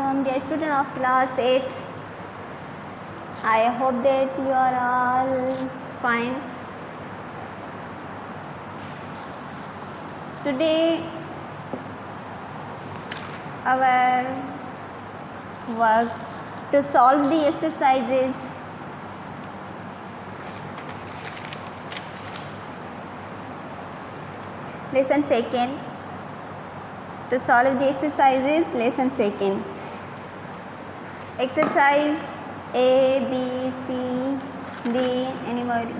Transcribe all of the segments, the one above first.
welcome dear student of class 8. I hope that you are all fine. Today our work to solve the exercises lesson second. To solve the exercises lesson second. Exercise A, B, C, D,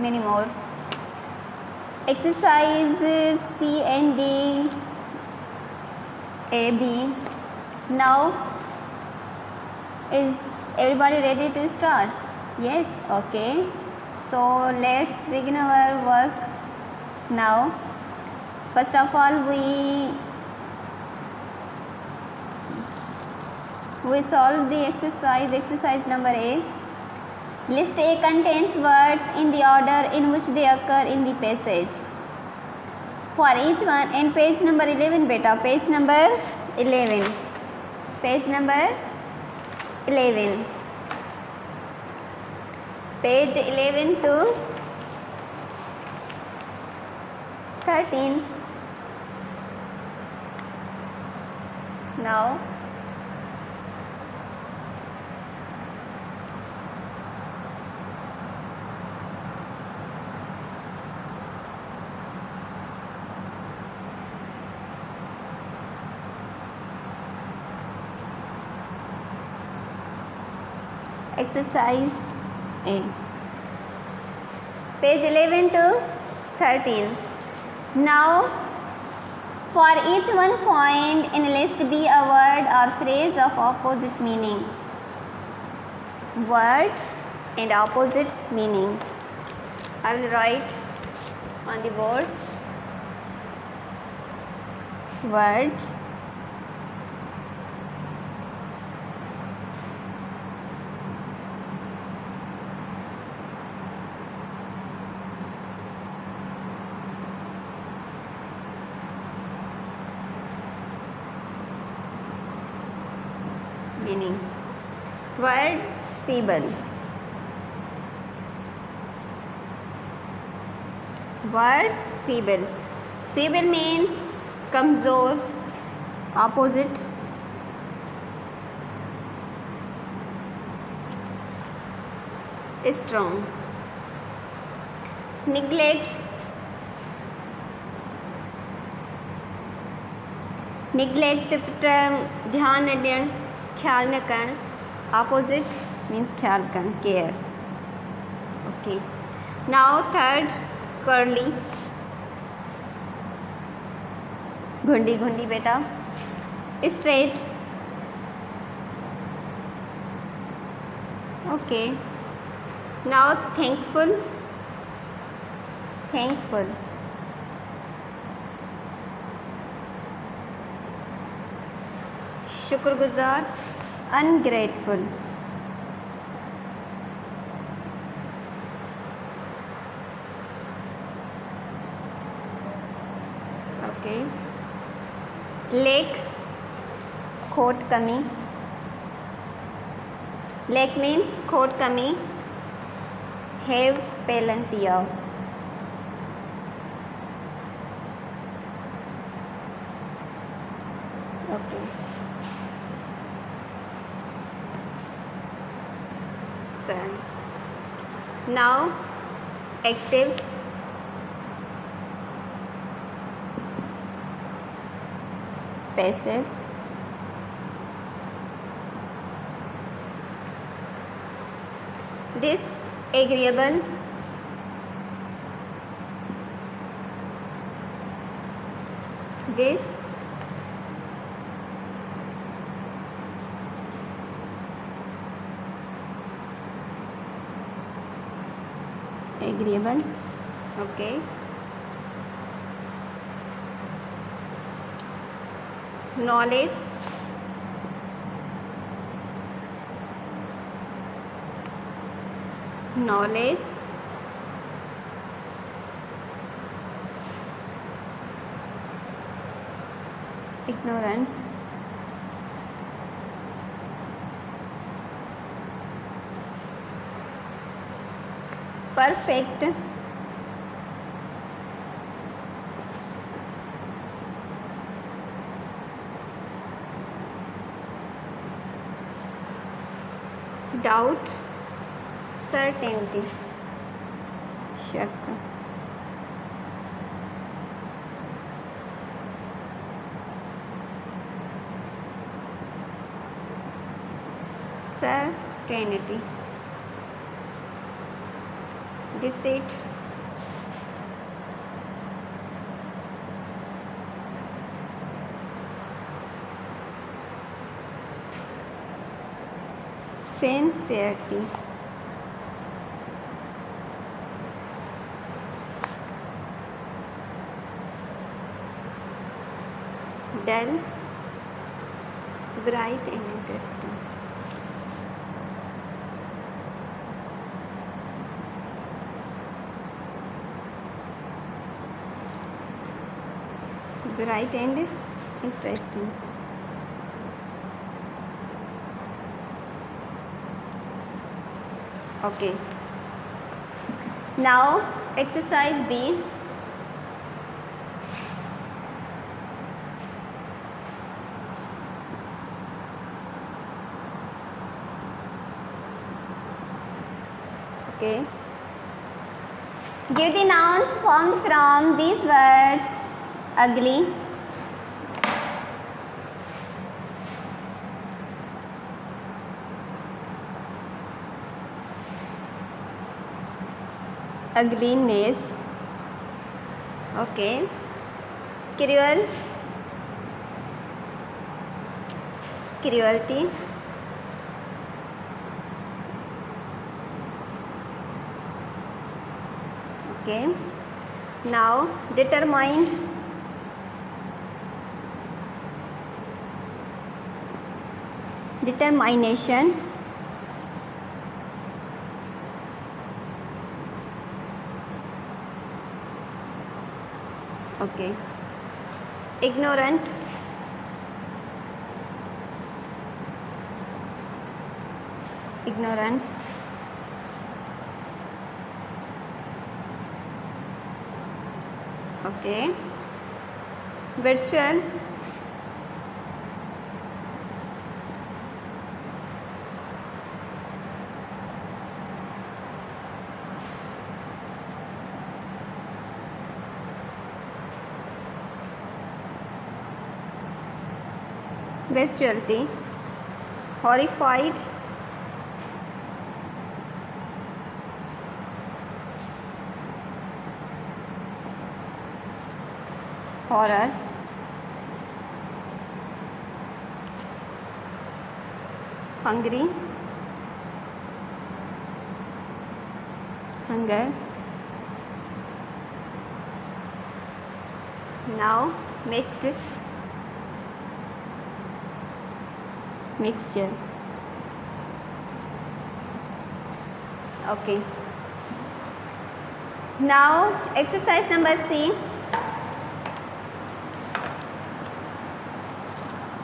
many more. Exercise C and D, A, B. Now, is everybody ready to start? Yes, okay. So let's begin our work now. First of all, we solve the exercise number A. List A contains words in the order in which they occur in the passage. For each one, in page number 11 beta, page number 11. Page number 11. Page 11 to 13. Now, exercise A. Page 11 to 13. Now, for each one find in list B a word or phrase of opposite meaning. Word and opposite meaning. I will write on the board. Word meaning. Word feeble. Word feeble. Feeble means kamzor. Opposite strong. Neglect. Neglect ध्यान न देण, ख्याल न करण. Opposite means ख्याल करण, care. Okay. Now third, curly. घुंडी घुंडी बेटा. Straight. Okay. Now thankful. Thankful. शुक्रगुजार. Ungrateful. Okay. Lack. खोट कमी. Lack means खोट कमी. Have plenty of. Okay. So, now active. Passive. Disagreeable. Agreeable. Okay. Knowledge. Knowledge. Ignorance. perfect, doubt, certainty, शक, certainty, deceit, sincerity, dull, bright and interesting, bright and interesting. Okay, now exercise B. Okay, give the nouns formed from these words: ugly, ugliness, okay, cruel, cruelty, okay. Now determined, determination, okay, ignorant, ignorance, okay, virtual, virtuality, horrified, horror, hungry, hunger. Now mixed, mixture, okay. Now exercise number C.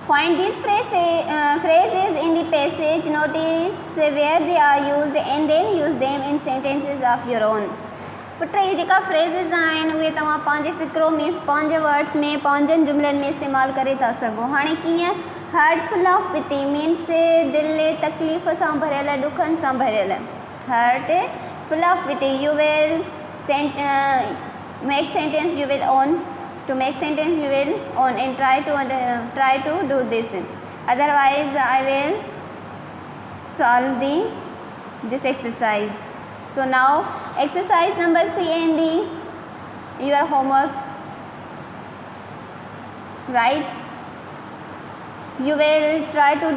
Find these phrases in the passage, notice where they are used and then use them in sentences of your own. Put ये जेका phrases आहिनि उहे तव्हां पंहिंजे फ़िक्रो means पंहिंजे words में पंहिंजनि जुमलनि में इस्तेमालु करे था सघो। हाणे कीअं, heart full of pity means दिलि तकलीफ़ सां भरियल, ॾुखनि सां भरियल, heart full of pity. You will make sentence, you will own. To make sentence you will own and try to do this, otherwise I will solve this exercise. So now exercise number C and D, your homework, right? You will try to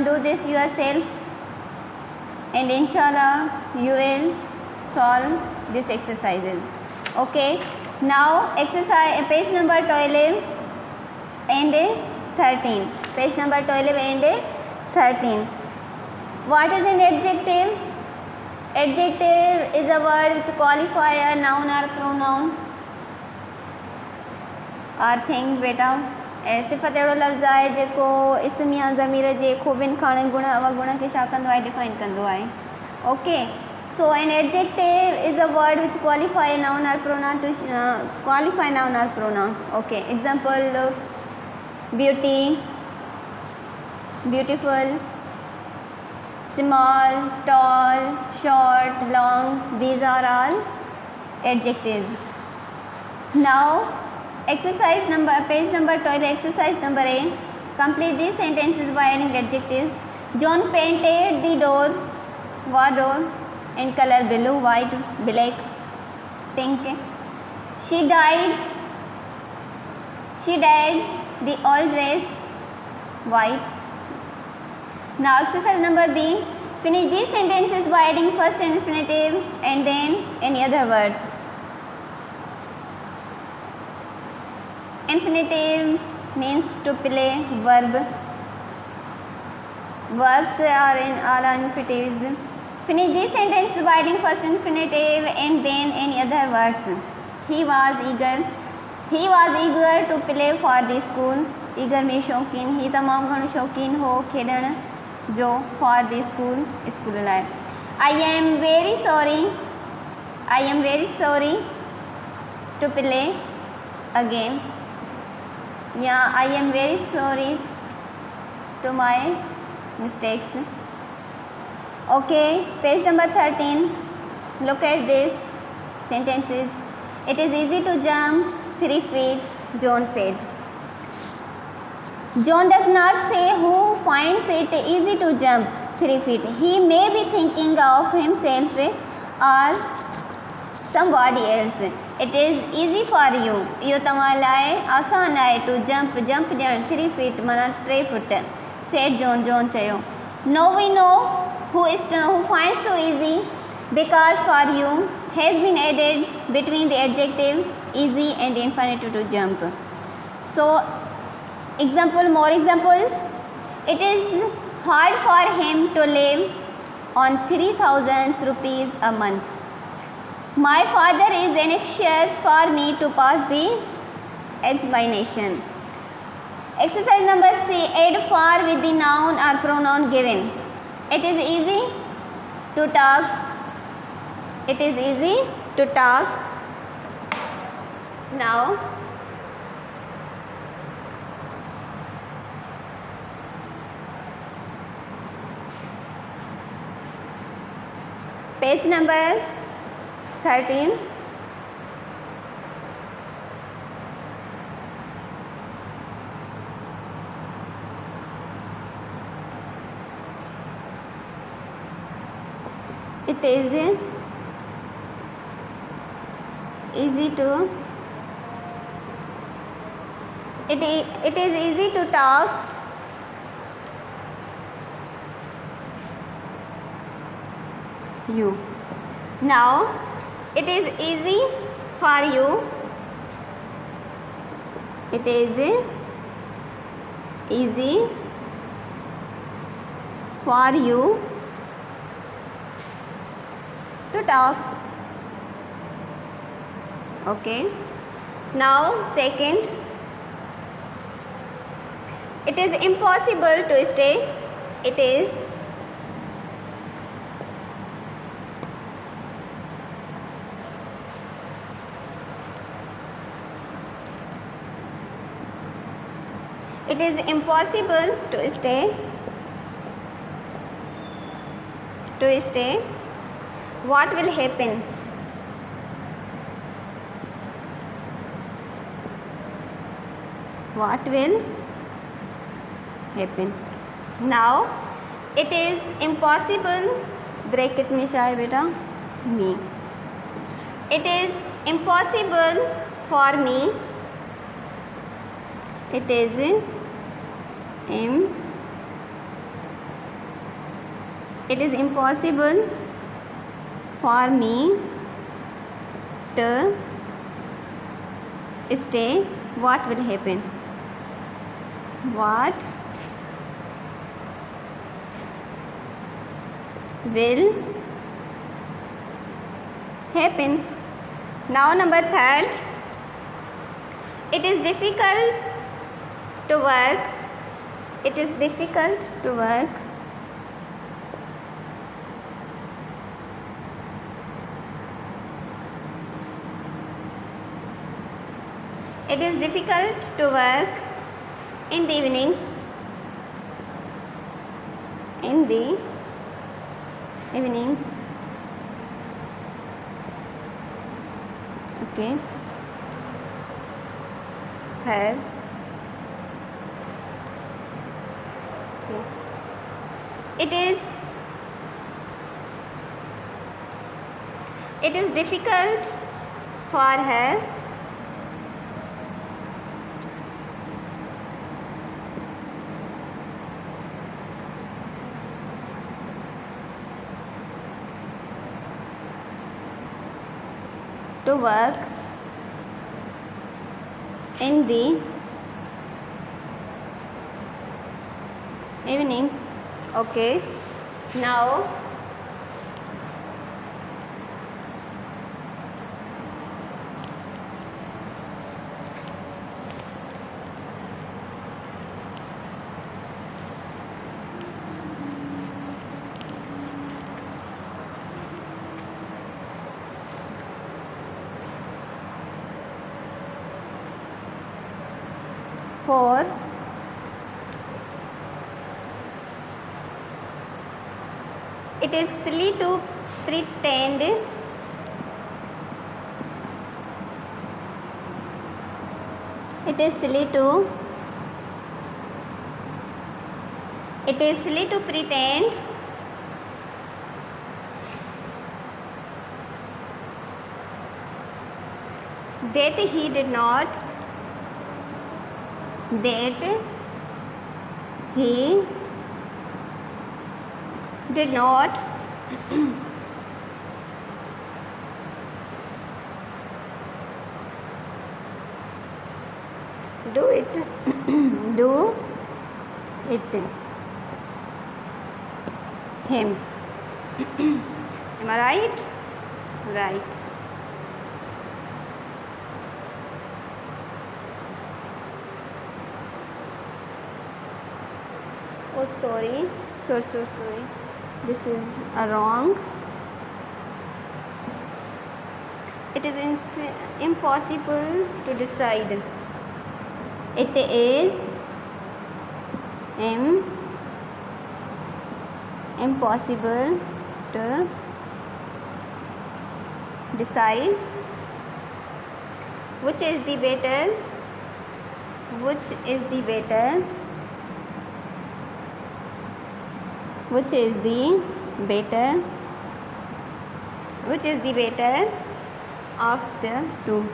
do this yourself and inshallah you will solve these exercises. Okay, now exercise page number 12 and 13, page number 12 and 13. What is an adjective? Adjective is a word which qualify a noun or pronoun or thing. बेटा सिफ़त अहिड़ो लफ़्ज़ आहे जेको इस्म या ज़मीर जे ख़ूबियुनि खाणे गुण अवगुण खे छा कंदो आहे, डिफाइन कंदो आहे। Okay, So an adjective is a word which qualify a noun or pronoun to qualify noun or pronoun. Okay. Example: beauty, beautiful, small, tall, short, long. These are all adjectives. Now exercise number, page number 12, exercise number A. Complete these sentences by adding adjectives. John painted the wardrobe in color blue, white, black, pink. She dyed the old dress white. Now exercise number B. Finish these sentences by adding first infinitive and then any other words. Infinitive means to play, verb. Verbs are in all infinitives. Finish these sentences by adding first infinitive and then any other words. He was eager to play for the school. Eager में शौकीन, ही तमाम घणो शौकीन हो खेलण जो for the school लाइ. I am very sorry to play again. या I am very sorry to my mistakes. Okay, page number 13. Look at these sentences. It is easy to jump 3 feet, John said. John does not say who finds it easy to jump 3 feet. He may be thinking of himself or somebody else. It is easy for you. यो तव्हां लाइ आसान आहे to jump ॼण 3 feet माना 3 foot. said John चयो. No, we know who finds too easy because for you has been added between the adjective easy and infinitive to jump. So more examples. It is hard for him to live on 3,000 rupees a month. My father is anxious for me to pass the examination. Exercise number C. Add for with the noun or pronoun given. It is easy to talk. It is easy to talk. Now page number 13. It is easy to talk. You. Now it is easy for you. It is easy for you to talk. Okay. Now second. It is impossible to stay. It is impossible to stay. What will happen? What will happen? Now it is impossible, bracket में क्या है बेटा? Me. It is impossible for me. It is impossible for me to stay. What will happen? What will happen? Now number third. It is difficult to work. It is difficult to work It is difficult to work in the evenings. In the evenings. Okay. Her. Okay. It is difficult for her to work in the evenings. Okay. Now for it is silly to pretend pretend that he did not do it him. Am I right? Right. Oh, sorry. So sorry. This is a wrong. It is impossible to decide. It is impossible to decide which is the better of the two.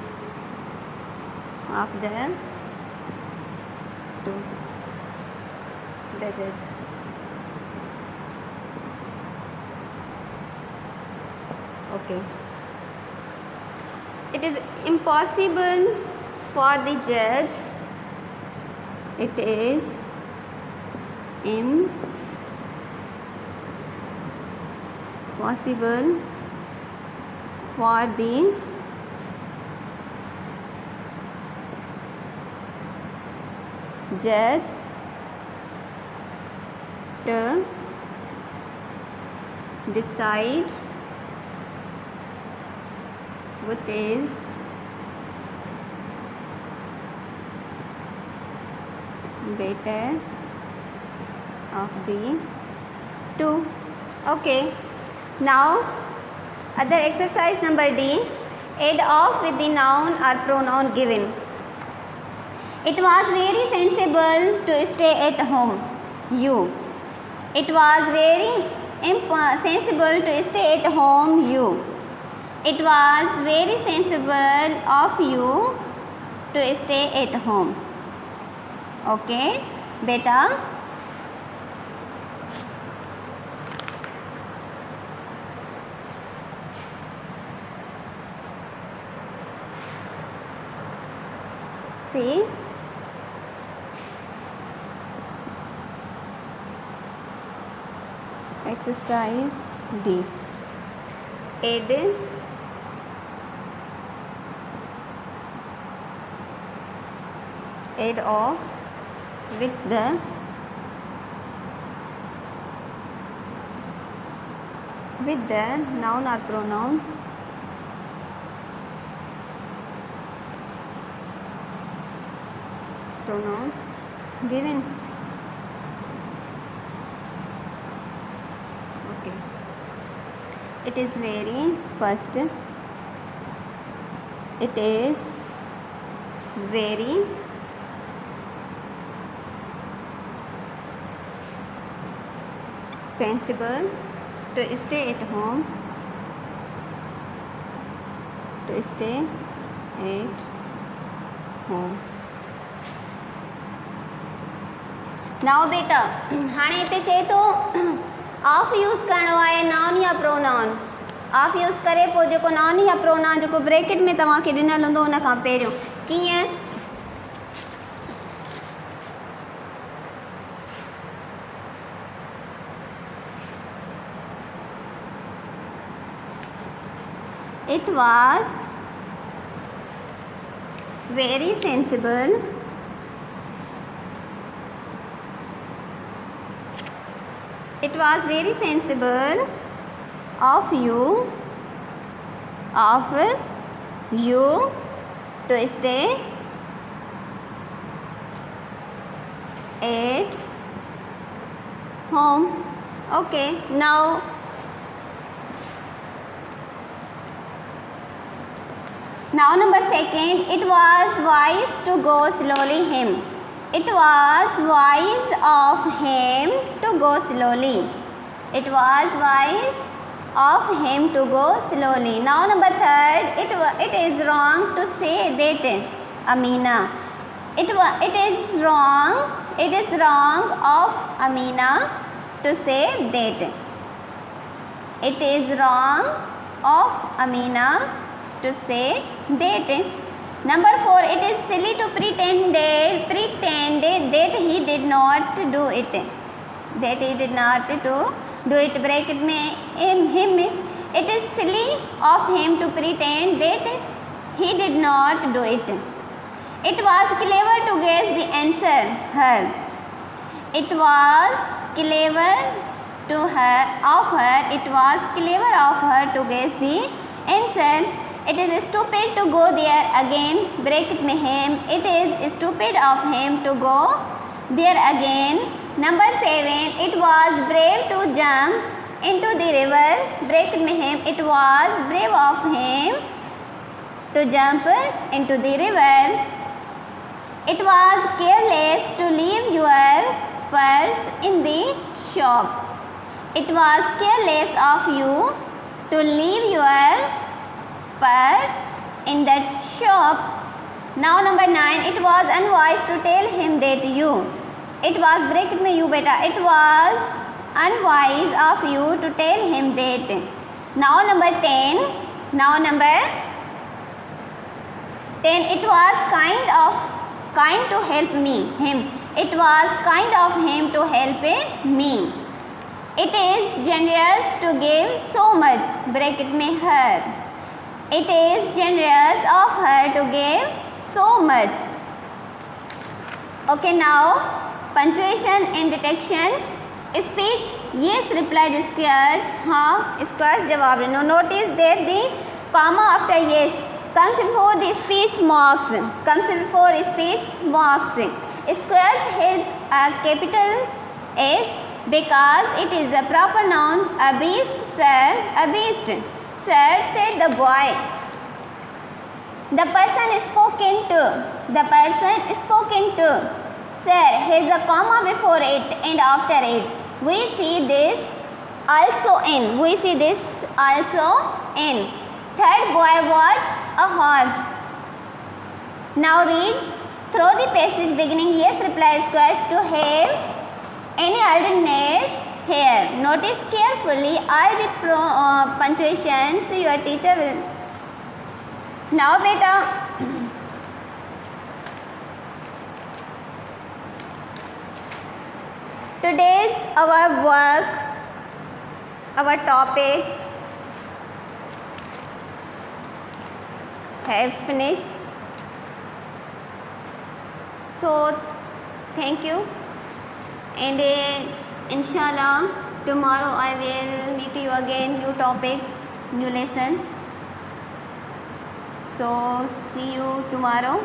The judge. Okay. It is impossible for the judge. It is impossible for the judge to decide which is better of the two. Okay. Now other exercise number D. Add off with the noun or pronoun given. It was very sensible to stay at home. You. It was very sensible to stay at home. You. It was very sensible of you to stay at home. Okay, beta. See. Exercise D. Add off with the noun or pronoun pronoun given. Okay, it is very first, it is very sensible to stay at home, to stay at home. Now बेटा हाणे हिते चए थो of use करिणो आहे noun या pronoun. Of use करे पोइ जेको नाउन या प्रोनाउन जेको ब्रैकेट में तव्हांखे ॾिनल हूंदो उन खां पहिरियों कीअं. It was very sensible of you to stay at home. Okay, now number second, it was wise to go slowly him. It was wise of him to go slowly. It was wise of him to go slowly. Now number third, it is wrong to say that Amina. It is wrong of Amina to say that. It is wrong of Amina to say that. Number 4, it is silly to pretend that he did not do it. That he did not do it. Bracket में him. It is silly of him to pretend that he did not do it. It was clever to guess the answer her. It was clever of her to guess the answer. It is stupid to go there again. Bracket में him. It is stupid of him to go there again. Number 7, it was brave to jump into the river. Bracket में him. It was brave of him to jump into the river. It was careless to leave your purse in the shop. It was careless of you to leave your purse in that shop. Now number 9, it was unwise to tell him that you. It was bracket में you beta. It was unwise of you to tell him that. Now number 10. It was kind to help him. It was kind of him to help me. It is generous to give so much. Bracket में her. It is generous of her to give so much. Okay, now punctuation and detection. Speech yes replied squares. हाँ squares जवाब देना. Notice that the comma after yes comes before the speech marks. Squares has a capital S because it is a proper noun. A beast, sir. Sir, said the boy. The person spoken to. Sir has a comma before it and after it. We see this also in. Third boy was a horse. Now read through the passage beginning yes reply squares to have any alternate here. Notice carefully all the punctuations your teacher will. Now beta today's our work, our topic have finished. So thank you, and inshallah tomorrow I will meet you again, new topic, new lesson. So see you tomorrow.